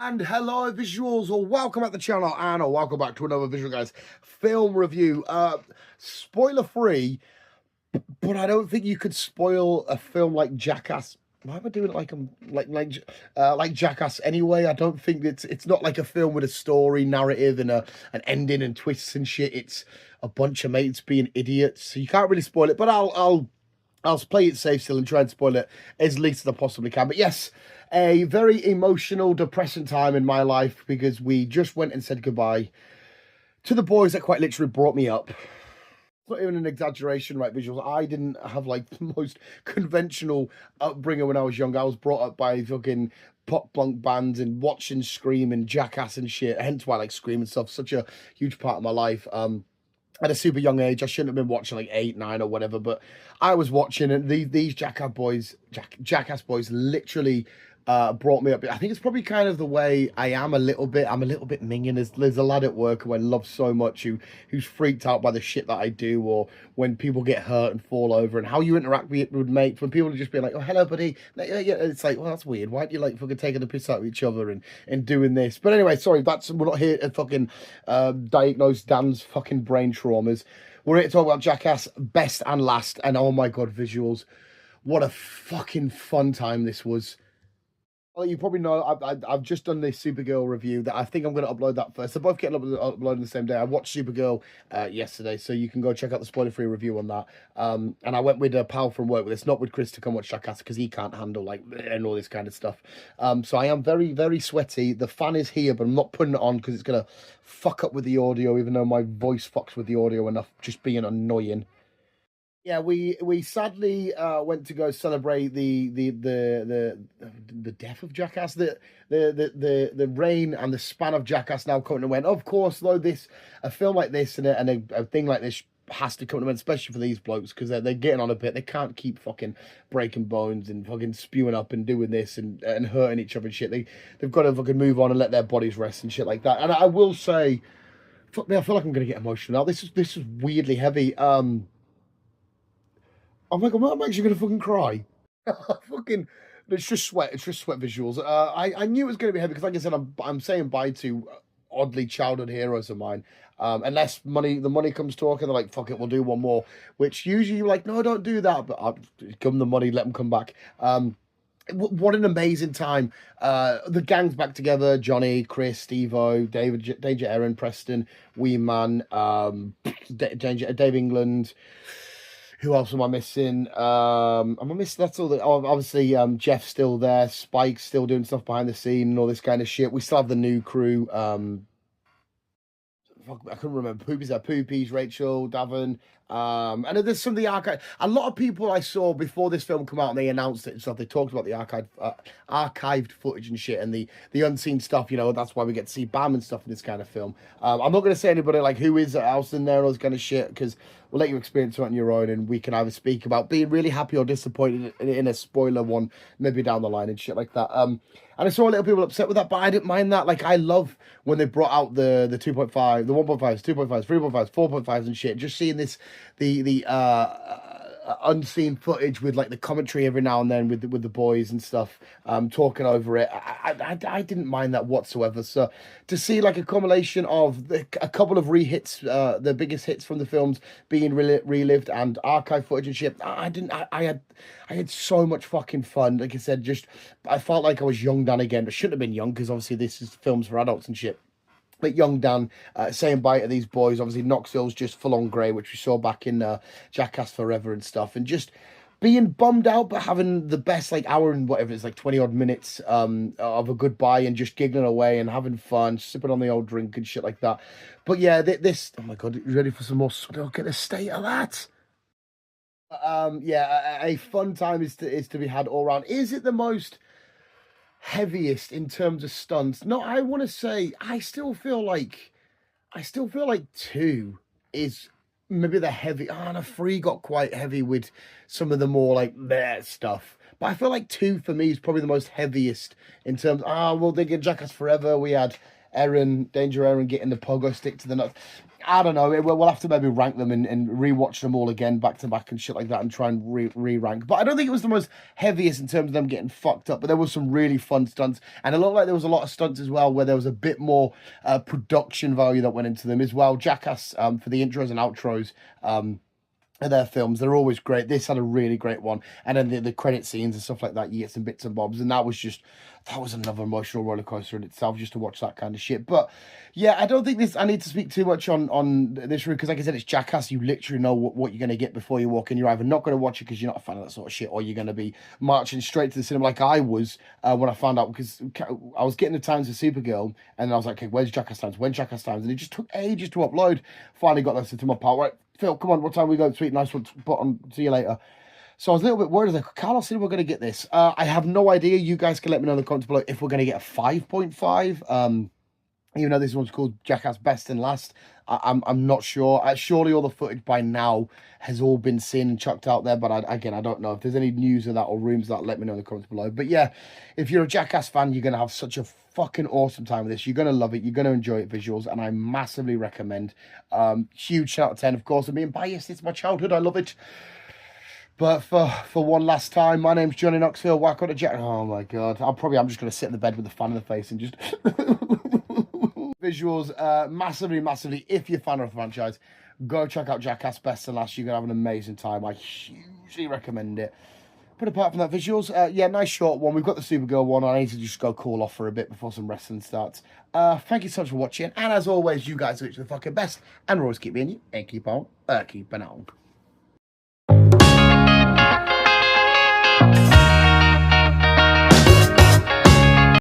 And hello visuals, or welcome back to the channel, and welcome back to another Visual Guys film review. Spoiler free, but I don't think you could spoil a film like Jackass. Why am I doing it like I'm like Jackass anyway? I don't think it's not like a film with a story, narrative, and an ending and twists and shit. It's a bunch of mates being idiots, so you can't really spoil it. But I'll play it safe still and try and spoil it as least as I possibly can. But yes, a very emotional, depressing time in my life because we just went and said goodbye to the boys that quite literally brought me up. It's not even an exaggeration, right? Visuals. I didn't have like the most conventional upbringing when I was young. I was brought up by fucking pop punk bands and watching Scream and Jackass and shit. Hence why I like Scream and stuff. Such a huge part of my life. At a super young age. I shouldn't have been watching like 8, 9 or whatever, but I was watching, and these Jackass boys literally brought me up. I think it's probably kind of the way I am a little bit. I'm a little bit minging. There's a lad at work who I love so much who's freaked out by the shit that I do, or when people get hurt and fall over, and how you interact with mates when people are just being like, "Oh, hello, buddy." Yeah, it's like, well, that's weird. Why do you like fucking taking the piss out of each other and doing this? But anyway, sorry, we're not here to fucking diagnose Dan's fucking brain traumas. We're here to talk about Jackass best and last, and oh my god, visuals! What a fucking fun time this was. Well, you probably know I've just done this Supergirl review that I think I'm going to upload that first. They're both getting uploaded the same day. I watched Supergirl yesterday, so you can go check out the spoiler-free review on that. And I went with a pal from work with this, not with Chris, to come watch Jackass because he can't handle like and all this kind of stuff. So I am very, very sweaty. The fan is here, but I'm not putting it on because it's going to fuck up with the audio, even though my voice fucks with the audio enough, just being annoying. Yeah, we sadly went to go celebrate the death of Jackass, the reign and the span of Jackass now coming to an end. Of course, though, a film like this and a thing like this has to come to an end, especially for these blokes, because they're getting on a bit. They can't keep fucking breaking bones and fucking spewing up and doing this and hurting each other and shit. They've got to fucking move on and let their bodies rest and shit like that. And I will say, fuck me, I feel like I'm gonna get emotional now. This is weirdly heavy. Oh my god, I'm actually gonna fucking cry. Fucking, it's just sweat. It's just sweat visuals. I knew it was gonna be heavy because, like I said, I'm saying bye to oddly childhood heroes of mine. Unless the money comes talking, they're like, "Fuck it, we'll do one more." Which usually you're like, "No, don't do that." But give them the money, let them come back. What an amazing time. The gang's back together. Johnny, Chris, Steve-O, Danger Aaron, Preston, Wee Man, Dave England. Who else am I missing? Am I missing? That's all. Obviously, Jeff's still there. Spike's still doing stuff behind the scene and all this kind of shit. We still have the new crew. I couldn't remember. Poopy's there. Poopy's, Rachel, Davin. And there's some of the archive. A lot of people I saw before this film come out and they announced it and stuff. They talked about the archived footage and shit and the unseen stuff. You know, that's why we get to see Bam and stuff in this kind of film. I'm not going to say anybody like who is else in there and all this kind of shit because we'll let you experience it on your own and we can either speak about being really happy or disappointed in a spoiler one maybe down the line and shit like that. And I saw a little people upset with that, but I didn't mind that. Like, I love when they brought out the 2.5, the 1.5s, 2.5s, 3.5s, 4.5s and shit. Just seeing the unseen footage with like the commentary every now and then with the boys and stuff, talking over it. I didn't mind that whatsoever. So to see like a combination of a couple of re-hits, the biggest hits from the films being relived and archive footage and shit, I had so much fucking fun. Like I said, I felt like I was young Dan again, but shouldn't have been young because obviously this is films for adults and shit. But young Dan saying bye to these boys. Obviously, Knoxville's just full on grey, which we saw back in Jackass Forever and stuff. And just being bummed out, but having the best like hour and whatever it's like 20 odd minutes of a goodbye and just giggling away and having fun, sipping on the old drink and shit like that. But yeah, this. Oh my god, you ready for some more? Look at the state of that. Yeah, a fun time is to be had all around. Is it the most heaviest in terms of stunts? No, I want to say I still feel like 2 is maybe the heavy. Oh, no, 3 got quite heavy with some of the more like that stuff. But I feel like 2 for me is probably the most heaviest in terms. Well, they get Jackass Forever. We had Danger Aaron getting the pogo stick to the nuts. I don't know. We'll have to maybe rank them and rewatch them all again back to back and shit like that and try and re-rank. But I don't think it was the most heaviest in terms of them getting fucked up. But there was some really fun stunts, and it looked like there was a lot of stunts as well where there was a bit more production value that went into them as well. Jackass for the intros and outros. Their films, they're always great. This had a really great one, and then the credit scenes and stuff like that, you get some bits and bobs, and that was another emotional roller coaster in itself, just to watch that kind of shit. But yeah, I don't think I need to speak too much on this route, because like I said, it's Jackass. You literally know what you're going to get before you walk in. You're either not going to watch it because you're not a fan of that sort of shit, or you're going to be marching straight to the cinema like I was when I found out, because I was getting the times for Supergirl, and I was like, okay, where's Jackass times? When's Jackass times? And it just took ages to upload. Finally got that to my part. Right, Phil, come on, what time we go? Sweet, nice one. Put on. See you later. So I was a little bit worried. Like, Carlos said we're going to get this. I have no idea. You guys can let me know in the comments below if we're going to get a 5.5. Even though this one's called Jackass Best and Last, I'm not sure. Surely all the footage by now has all been seen and chucked out there. But again, I don't know. If there's any news of that or rumors of that, let me know in the comments below. But yeah, if you're a Jackass fan, you're going to have such a fucking awesome time with this. You're going to love it. You're going to enjoy it, visuals, and I massively recommend. Huge shout out to 10, of course. I'm being biased. It's my childhood. I love it. But for one last time, my name's Johnny Knoxville. Welcome to Jack. Oh my god, I'm just gonna sit in the bed with the fan in the face and just visuals. Massively. If you're a fan of the franchise, go check out Jackass Best and Last. You're gonna have an amazing time. I hugely recommend it. But apart from that, visuals, yeah, nice short one. We've got the Supergirl one. I need to just go cool off for a bit before some wrestling starts. Thank you so much for watching, and as always, you guys are the fucking best, and always keep being you and keep on keeping on.